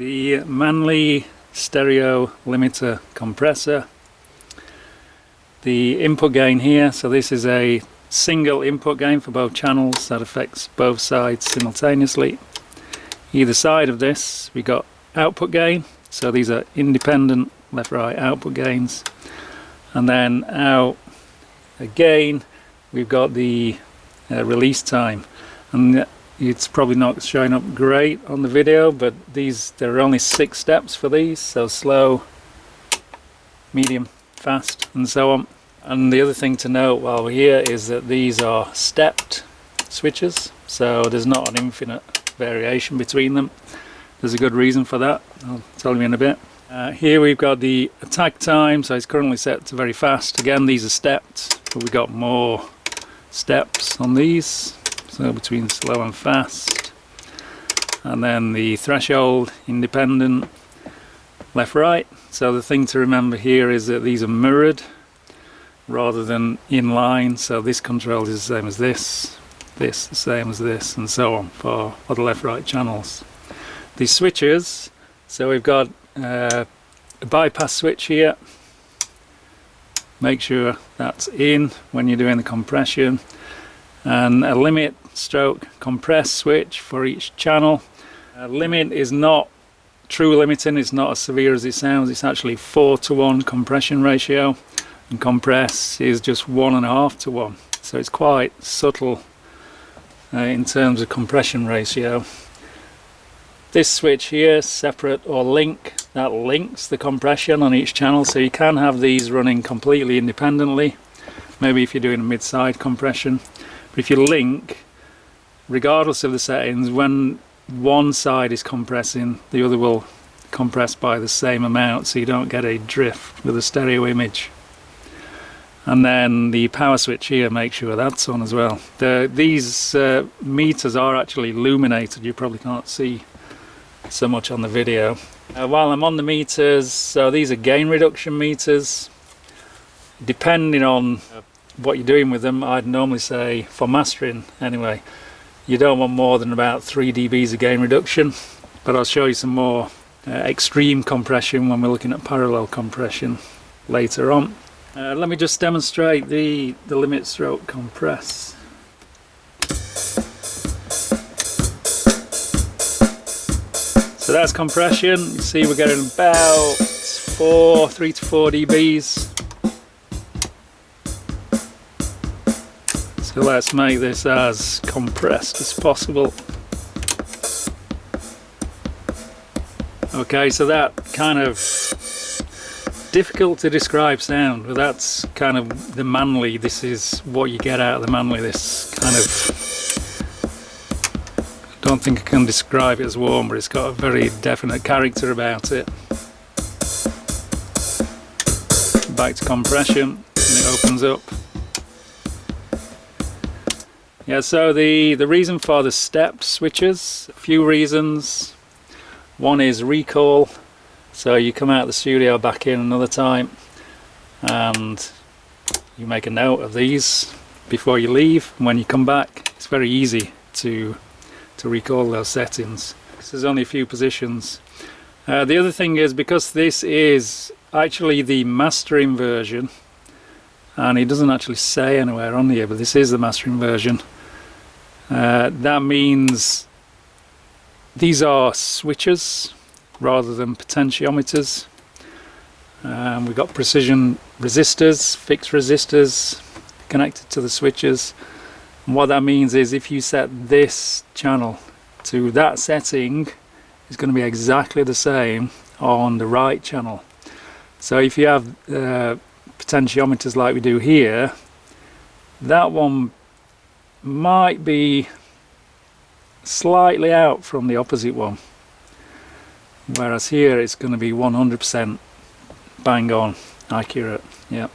The Manley stereo limiter compressor. The input gain here, so this is a single input gain for both channels that affects both sides simultaneously. Either side of this we got output gain, so these are independent left right output gains, and then out again we've got the release time, and it's probably not showing up great on the video, but there are only 6 steps for these, so slow, medium, fast and so on. And the other thing to note while we're here is that these are stepped switches, so there's not an infinite variation between them. There's a good reason for that, I'll tell you in a bit. Here we've got the attack time, so it's currently set to very fast. Again, these are stepped, but we've got more steps on these, so between slow and fast. And then the threshold, independent, left right. So the thing to remember here is that these are mirrored rather than in line, so this control is the same as this the same as this, and so on for the left right channels. These switches, so we've got a bypass switch here, make sure that's in when you're doing the compression, and a limit stroke compress switch for each channel. Limit is not true limiting, it's not as severe as it sounds, it's actually 4:1 compression ratio, and compress is just 1.5:1, so it's quite subtle in terms of compression ratio. This switch here, separate or link, that links the compression on each channel, so you can have these running completely independently, maybe if you're doing a mid-side compression. But if you link, regardless of the settings, when one side is compressing, the other will compress by the same amount, so you don't get a drift with a stereo image. And then the power switch here, make sure that's on as well. These meters are actually illuminated, you probably can't see so much on the video. While I'm on the meters, so these are gain reduction meters. Depending on what you're doing with them, I'd normally say, for mastering anyway, you don't want more than about 3 dBs of gain reduction, but I'll show you some more extreme compression when we're looking at parallel compression later on. Let me just demonstrate the limit stroke compress. So that's compression. You see we're getting about 3 to 4 dBs. So let's make this as compressed as possible. Okay, so that kind of difficult to describe sound, but that's kind of the Manley. This is what you get out of the Manley, this kind of, I don't think I can describe it as warm, but it's got a very definite character about it. Back to compression, and it opens up. Yeah, so the reason for the step switches, a few reasons. One is recall, so you come out of the studio back in another time and you make a note of these before you leave, and when you come back it's very easy to recall those settings. There's only a few positions. The other thing is, because this is actually the mastering version, and it doesn't actually say anywhere on here, but this is the mastering version, that means these are switches rather than potentiometers. We've got precision resistors, fixed resistors connected to the switches, and what that means is if you set this channel to that setting, it's going to be exactly the same on the right channel. So if you have potentiometers like we do here, that one might be slightly out from the opposite one, whereas here it's going to be 100% bang on accurate. Yeah.